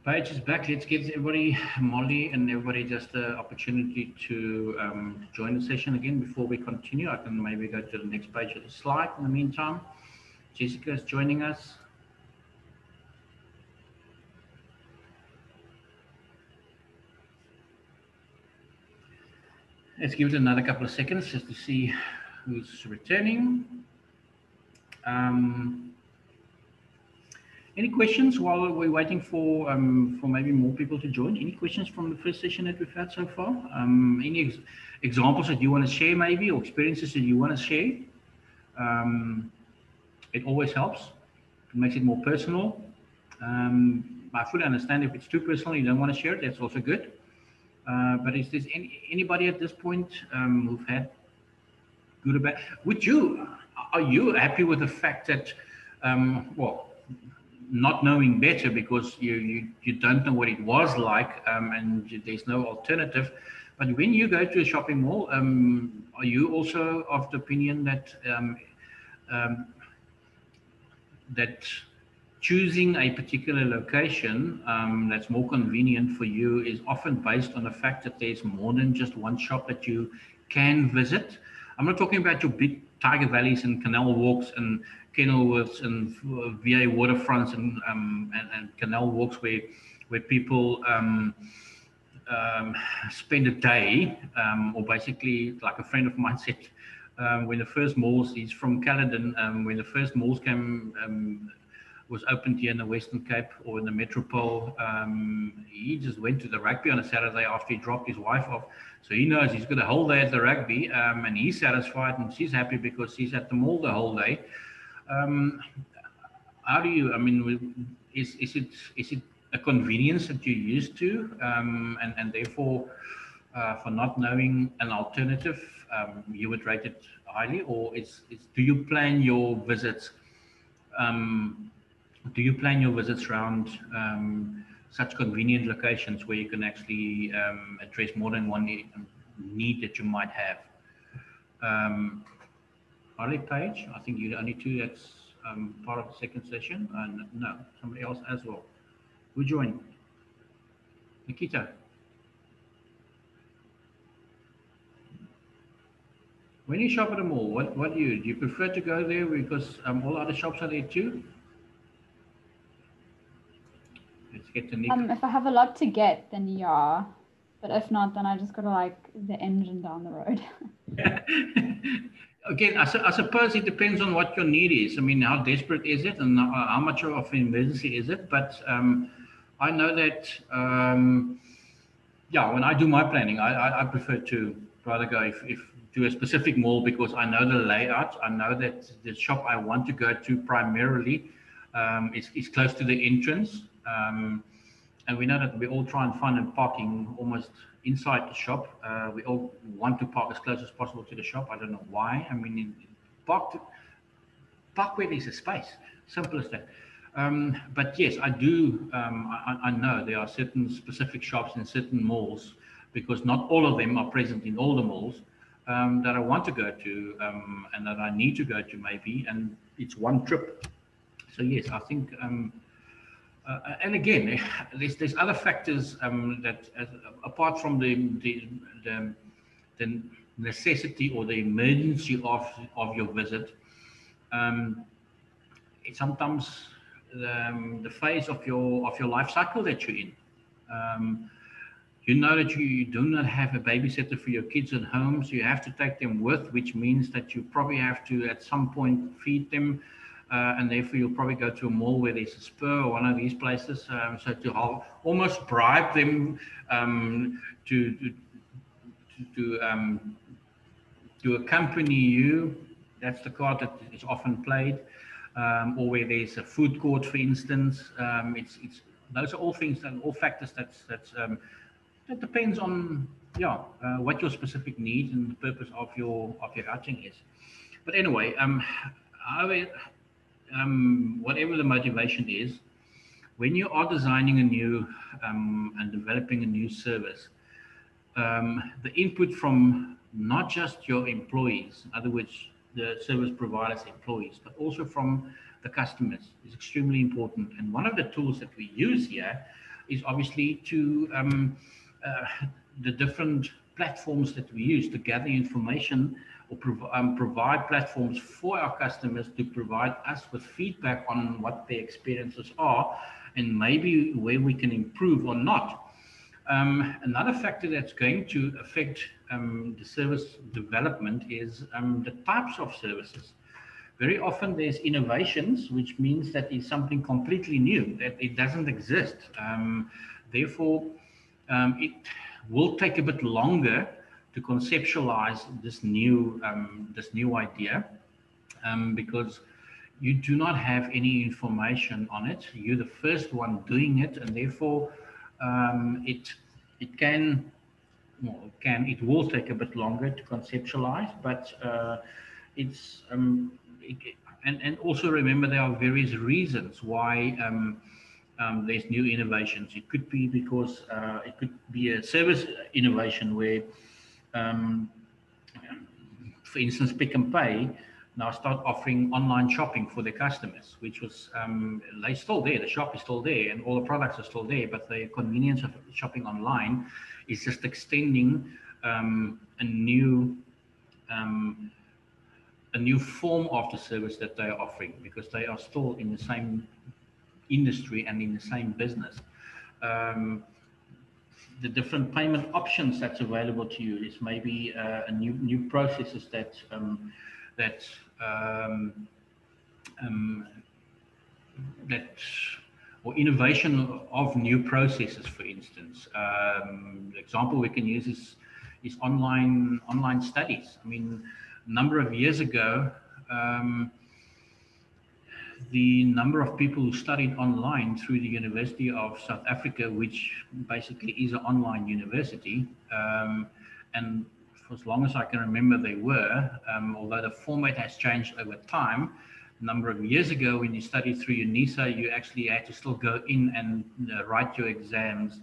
Page is back. Let's give everybody, Molly and everybody, just the opportunity to join the session again before we continue. I can maybe go to the next page of the slide in the meantime. Jessica is joining us. Let's give it another couple of seconds just to see who's returning. Any questions while we're waiting for maybe more people to join? Any questions from the first session that we've had so far? Any examples that you want to share maybe, or experiences that you want to share? It always helps. It makes it more personal. I fully understand if it's too personal, you don't want to share it, that's also good. But is there anybody at this point who've had good or bad? Are you happy with the fact that, well, not knowing better because you don't know what it was like, and there's no alternative, but when you go to a shopping mall, are you also of the opinion that that choosing a particular location that's more convenient for you is often based on the fact that there's more than just one shop that you can visit? I'm not talking about your big Tiger Valleys and Canal Walks and Kenilworths and VA waterfronts and canal walks where people spend a day, or basically, like a friend of mine said, when the first malls, he's from Caledon, when the first malls was opened here in the Western Cape or in the Metropole, he just went to the rugby on a Saturday after he dropped his wife off. So he knows he's got a whole day at the rugby, and he's satisfied and she's happy because he's at the mall the whole day. How do you, I mean, is it a convenience that you're used to, and therefore for not knowing an alternative, you would rate it highly? Or do you plan your visits? Do you plan your visits around such convenient locations where you can actually address more than one need that you might have? Harley Page, I think you're the only two that's part of the second session. No, somebody else as well. Who joined? Nikita. When you shop at a mall, what do you prefer to go there because all other shops are there too? Let's get to Nikita. If I have a lot to get, then yeah. But if not, then I just go to like the engine down the road. Again, I suppose it depends on what your need is. I mean, how desperate is it and how much of an emergency is it? But I know that, yeah, when I do my planning, I prefer to rather go if to a specific mall because I know the layout. I know that the shop I want to go to primarily is close to the entrance. And we know that we all try and find parking almost inside the shop. We all want to park as close as possible to the shop. I don't know why. I mean, park where there's a space. Simple as that. But yes, I do. I know there are certain specific shops in certain malls because not all of them are present in all the malls that I want to go to and that I need to go to maybe. And it's one trip. So yes, I think. And again, there's other factors that, apart from the necessity or the emergency of your visit, it's sometimes the phase of your life cycle that you're in. You know that you do not have a babysitter for your kids at home, so you have to take them with, which means that you probably have to at some point feed them. And therefore you'll probably go to a mall where there's a Spur or one of these places, so to almost bribe them to accompany you. That's the card that is often played, or where there's a food court, for instance. It's those are all things and all factors that depends on what your specific needs and the purpose of your outing is. But anyway, whatever the motivation is, when you are designing a new and developing a new service, the input from not just your employees, in other words, the service providers' employees, but also from the customers is extremely important. And one of the tools that we use here is obviously to the different platforms that we use to gather information or provide platforms for our customers to provide us with feedback on what their experiences are and maybe where we can improve or not. Another factor that's going to affect the service development is the types of services. Very often there's innovations, which means that it's something completely new, that it doesn't exist. Therefore, it will take a bit longer to conceptualize this new idea, because you do not have any information on it. You're the first one doing it, and therefore it will take a bit longer to conceptualize, but and also remember there are various reasons why there's new innovations. It could be because it could be a service innovation where, for instance, Pick and Pay now start offering online shopping for their customers, which was they're still there. The shop is still there, and all the products are still there. But the convenience of shopping online is just extending a new form of the service that they are offering, because they are still in the same industry and in the same business. The different payment options that's available to you is maybe a new processes or innovation of new processes, for instance. The example we can use is online studies. I mean, a number of years ago, the number of people who studied online through the University of South Africa, which basically is an online university, and for as long as I can remember they were, although the format has changed over time. A number of years ago, when you studied through UNISA, you actually had to still go in and write your exams.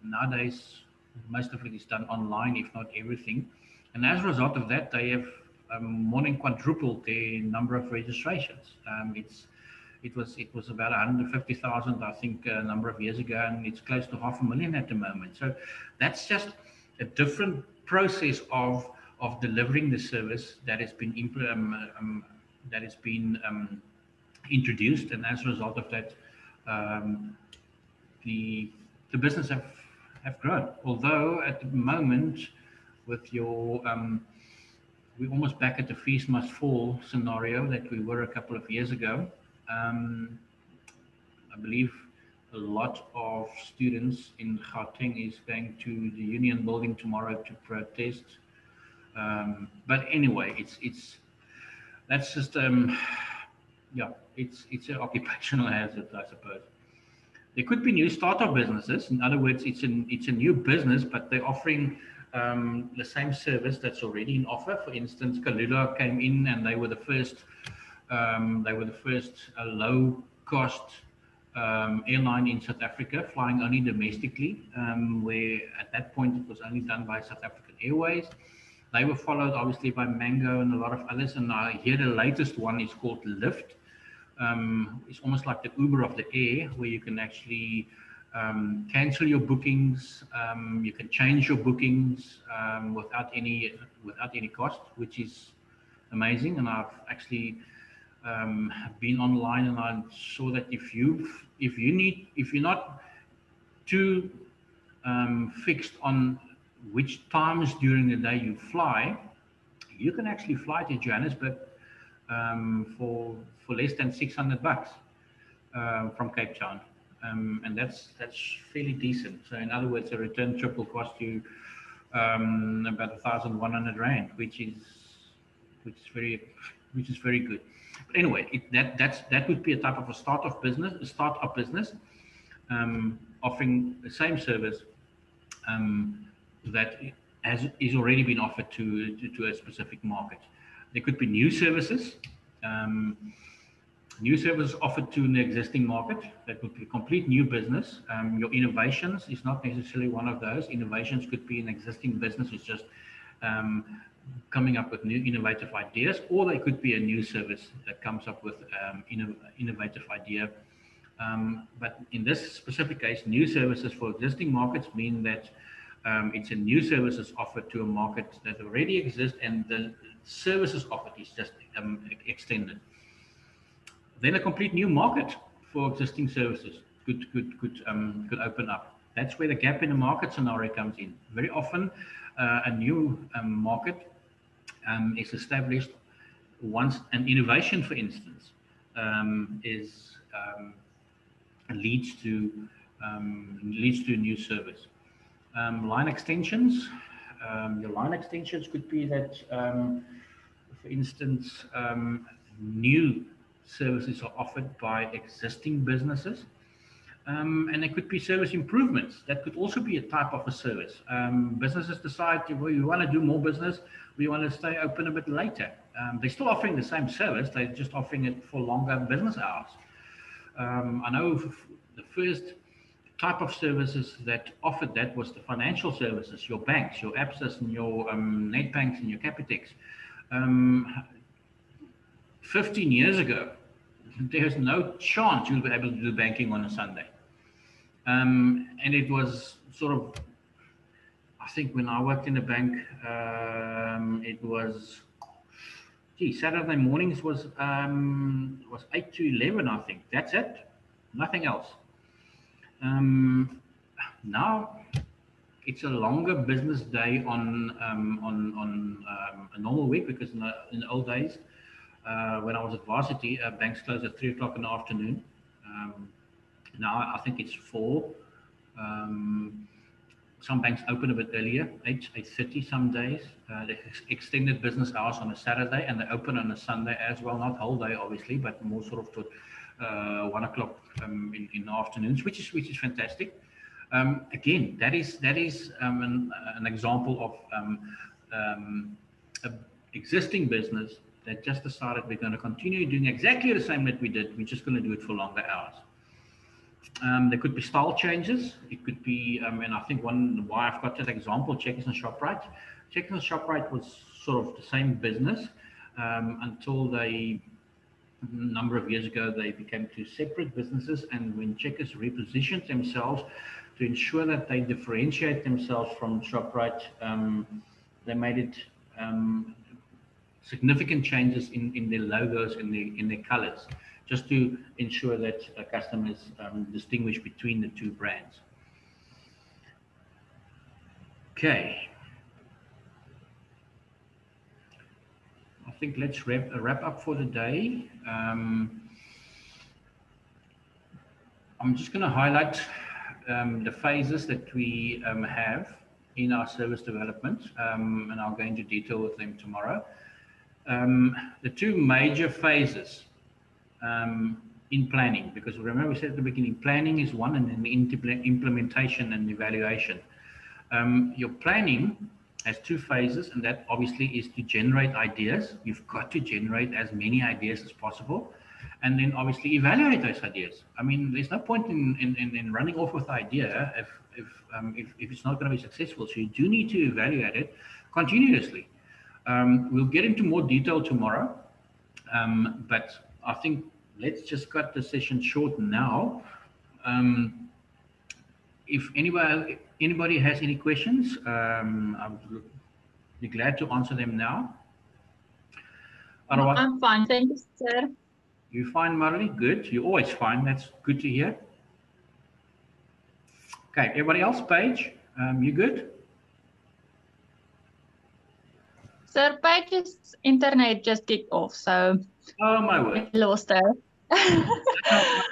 Nowadays, most of it is done online, if not everything. And as a result of that, they have more than quadrupled the number of registrations. It was about 150,000, I think, a number of years ago, and it's close to 500,000 at the moment. So that's just a different process of delivering the service that has been introduced, and as a result of that, the business have grown. Although at the moment, with your we're almost back at the feast must fall scenario that we were a couple of years ago. I believe a lot of students in Gauteng is going to the Union Building tomorrow to protest. But anyway, that's just it's an occupational hazard, I suppose. There could be new startup businesses. In other words, it's a new business, but they're offering the same service that's already in offer. For instance, Kalula came in, and they were the first low cost airline in South Africa, flying only domestically, where at that point it was only done by South African Airways. They were followed obviously by Mango and a lot of others, and I hear the latest one is called Lyft. It's almost like the Uber of the air, where you can actually cancel your bookings, you can change your bookings without any cost, which is amazing. And I've actually been online, and I saw that if you're not too fixed on which times during the day you fly, you can actually fly to Johannesburg for less than $600 from Cape Town, and that's fairly decent. So in other words, a return trip will cost you about 1,100 rand, which is very good. But anyway, that would be a type of a startup business, offering the same service that is already been offered to a specific market. There could be new services. New services offered to an existing market. That would be a complete new business. Your innovations is not necessarily one of those. Innovations could be an existing business who's just coming up with new innovative ideas, or they could be a new service that comes up with innovative idea But in this specific case, new services for existing markets mean that it's a new services offered to a market that already exists, and the services offered is just extended. Then a complete new market for existing services could open up. That's where the gap in the market scenario comes in. Very often, a new market is established once an innovation, for instance, is leads to a new service. Line extensions. Your line extensions could be that, for instance, new services are offered by existing businesses. And it could be service improvements. That could also be a type of a service. Businesses decide, well, we want to do more business. We want to stay open a bit later. They're still offering the same service. They're just offering it for longer business hours. I know the first type of services that offered that was the financial services, your banks, your Absa and your net banks and your Capitex. 15 years ago, there's no chance you'll be able to do banking on a Sunday. And it was sort of, I think when I worked in a bank, it was, Saturday mornings was 8 to 11, I think. That's it. Nothing else. Now it's a longer business day on a normal week, because in the old days, when I was at varsity, banks closed at 3 o'clock in the afternoon. Now I think it's 4. Some banks open a bit earlier, 8:30 some days. They extended business hours on a Saturday, and they open on a Sunday as well. Not whole day, obviously, but more sort of to 1 o'clock in the afternoons, which is fantastic. Again, that is an example of an existing business that just decided we're going to continue doing exactly the same that we did. We're just going to do it for longer hours. There could be style changes. It could be, and I think why I've got that example, Checkers and ShopRite. Checkers and ShopRite was sort of the same business until a number of years ago, they became 2 separate businesses. And when Checkers repositioned themselves to ensure that they differentiate themselves from ShopRite, they made it significant changes in their logos, in their colors, just to ensure that customers distinguish between the 2 brands. Okay. I think let's wrap up for the day. I'm just going to highlight the phases that we have in our service development, and I'll go into detail with them tomorrow. The 2 major phases in planning, because remember we said at the beginning, planning is one, and then the implementation and evaluation. Your planning has 2 phases, and that obviously is to generate ideas. You've got to generate as many ideas as possible, and then obviously evaluate those ideas. I mean, there's no point in running off with the idea if it's not going to be successful. So you do need to evaluate it continuously. We'll get into more detail tomorrow, but I think let's just cut the session short now. If anybody has any questions, I would be glad to answer them now. Otherwise, I'm fine, thank you, sir. You fine, Marley? Good. You're always fine. That's good to hear. Okay, everybody else, Paige, you good? Sir, Paige's internet just kicked off, so Oh my word! we lost her.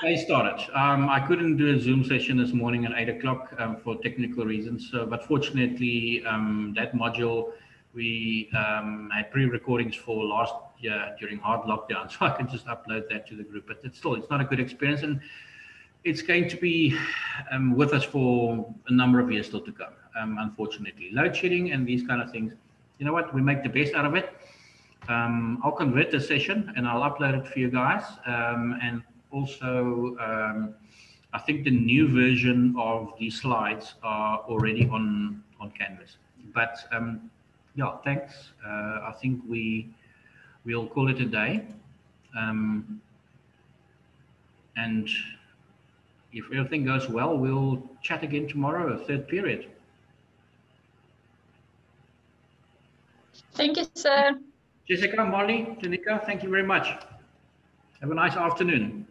They started. I couldn't do a Zoom session this morning at 8 o'clock for technical reasons. But fortunately, that module we had pre-recordings for last year during hard lockdown, so I can just upload that to the group. But it's not a good experience, and it's going to be with us for a number of years still to come. Unfortunately, load shedding and these kind of things. You know what? We make the best out of it. I'll convert the session and I'll upload it for you guys. And also, I think the new version of these slides are already on Canvas. But yeah, thanks. I think we'll call it a day. And if everything goes well, we'll chat again tomorrow, third period. Thank you, sir. Jessica, Molly, Tanika, thank you very much. Have a nice afternoon.